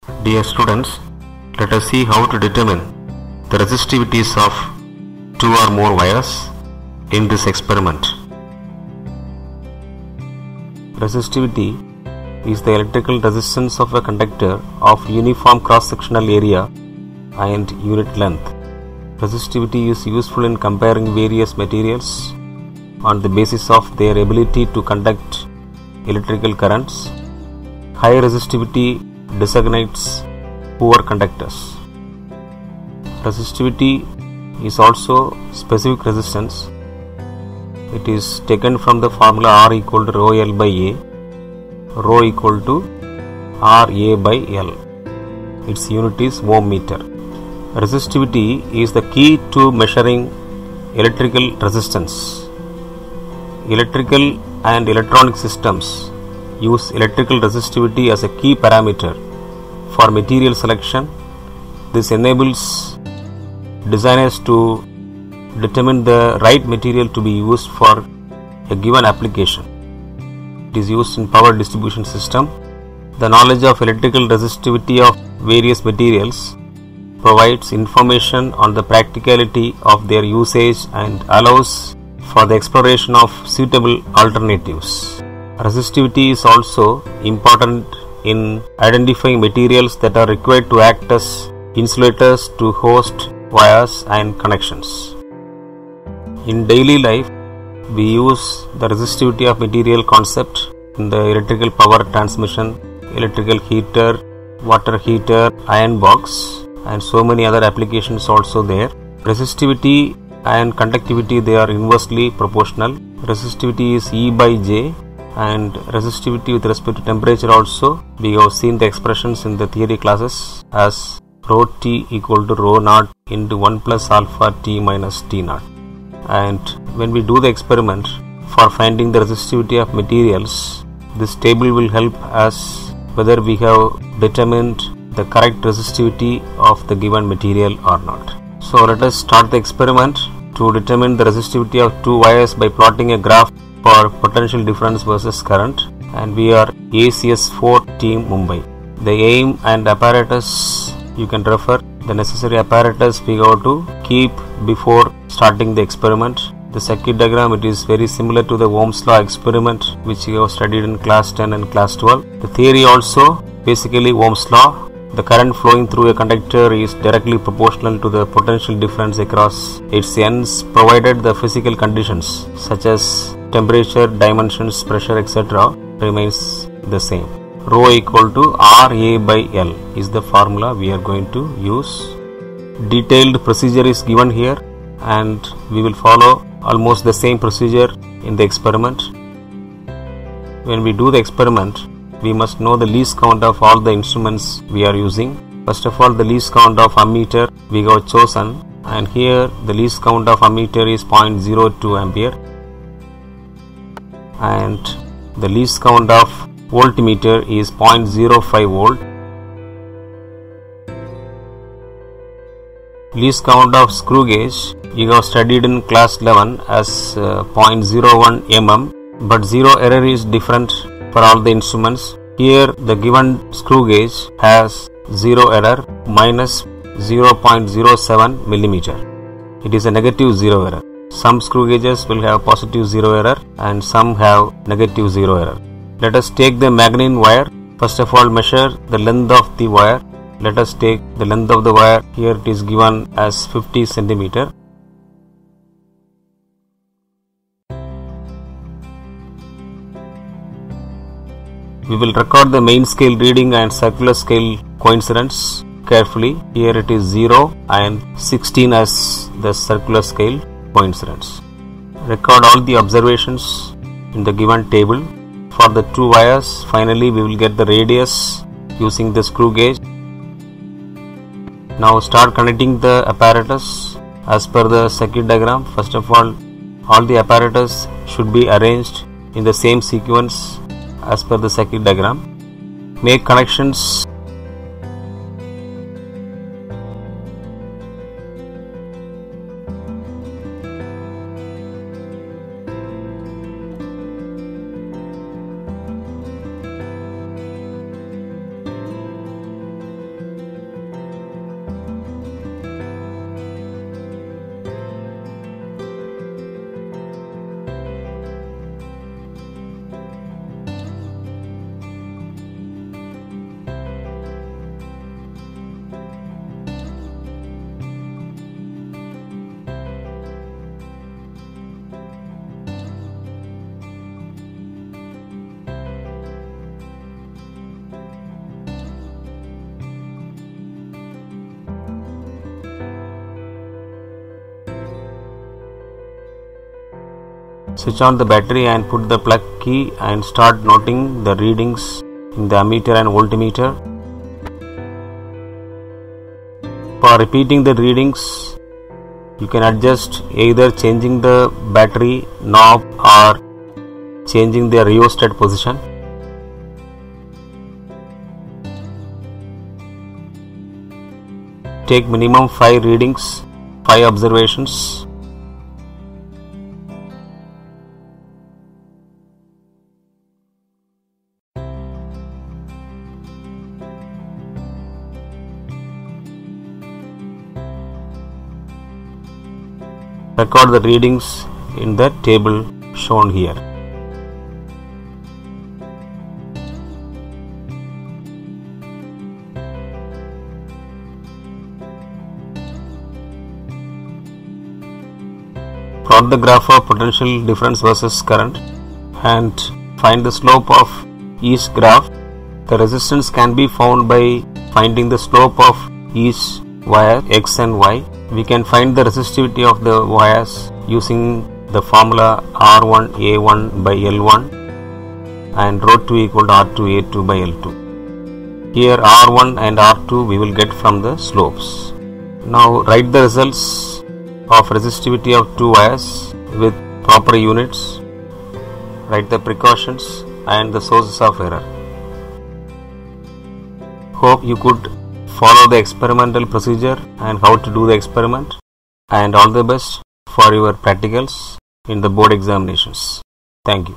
Dear students, let us see how to determine the resistivities of two or more wires in this experiment. Resistivity is the electrical resistance of a conductor of uniform cross-sectional area and unit length. Resistivity is useful in comparing various materials on the basis of their ability to conduct electrical currents. High resistivity designates poor conductors. Resistivity is also specific resistance. It is taken from the formula R equal to rho L by A, rho equal to RA by L. Its unit is ohm meter. Resistivity is the key to measuring electrical resistance. Electrical and electronic systems use electrical resistivity as a key parameter for material selection. This enables designers to determine the right material to be used for a given application. It is used in power distribution system. The knowledge of electrical resistivity of various materials provides information on the practicality of their usage and allows for the exploration of suitable alternatives. Resistivity is also important in identifying materials that are required to act as insulators to host wires and connections. In daily life, we use the resistivity of material concept in the electrical power transmission, electrical heater, water heater, iron box, and so many other applications also there. Resistivity and conductivity, they are inversely proportional. Resistivity is E by J, and resistivity with respect to temperature also we have seen the expressions in the theory classes as rho T equal to rho naught into 1 plus alpha T minus T naught. And when we do the experiment for finding the resistivity of materials, this table will help us whether we have determined the correct resistivity of the given material or not. So let us start the experiment to determine the resistivity of two wires by plotting a graph for potential difference versus current, and we are ACS4 team Mumbai. The aim and apparatus you can refer. The necessary apparatus we have to keep before starting the experiment. The circuit diagram, it is very similar to the Ohm's law experiment which you have studied in class 10 and class 12. The theory also basically Ohm's law. The current flowing through a conductor is directly proportional to the potential difference across its ends provided the physical conditions such as temperature, dimensions, pressure, etc. remains the same. Rho equal to RA by L is the formula we are going to use. Detailed procedure is given here and we will follow almost the same procedure in the experiment. When we do the experiment, we must know the least count of all the instruments we are using. First of all, the least count of ammeter we have chosen, and here the least count of ammeter is 0.02 ampere, and the least count of voltmeter is 0.05 volt. Least count of screw gauge you have studied in class 11 as 0.01 mm, but zero error is different for all the instruments. Here the given screw gauge has zero error minus 0.07 millimeter. It is a negative zero error. Some screw gauges will have positive zero error and some have negative zero error. Let us take the magnetic wire. First of all, measure the length of the wire. Let us take the length of the wire. Here it is given as 50 centimeter. We will record the main scale reading and circular scale coincidence carefully. Here it is 0 and 16 as the circular scale coincidence. Record all the observations in the given table. For the two wires, finally we will get the radius using the screw gauge. Now start connecting the apparatus as per the circuit diagram. First of all the apparatus should be arranged in the same sequence as per the circuit diagram. Make connections Switch on the battery and put the plug key and start noting the readings in the ammeter and voltmeter. For repeating the readings, you can adjust either changing the battery knob or changing the rheostat position. Take minimum 5 readings, 5 observations. Record the readings in the table shown here. Plot the graph of potential difference versus current and find the slope of each graph. The resistance can be found by finding the slope of each wire X and Y. We can find the resistivity of the wires using the formula R1A1 by L1 and ρ2 equal to R2A2 by L2. Here R1 and R2 we will get from the slopes. Now write the results of resistivity of two wires with proper units. Write the precautions and the sources of error. Hope you could follow the experimental procedure and how to do the experiment, and all the best for your practicals in the board examinations. Thank you.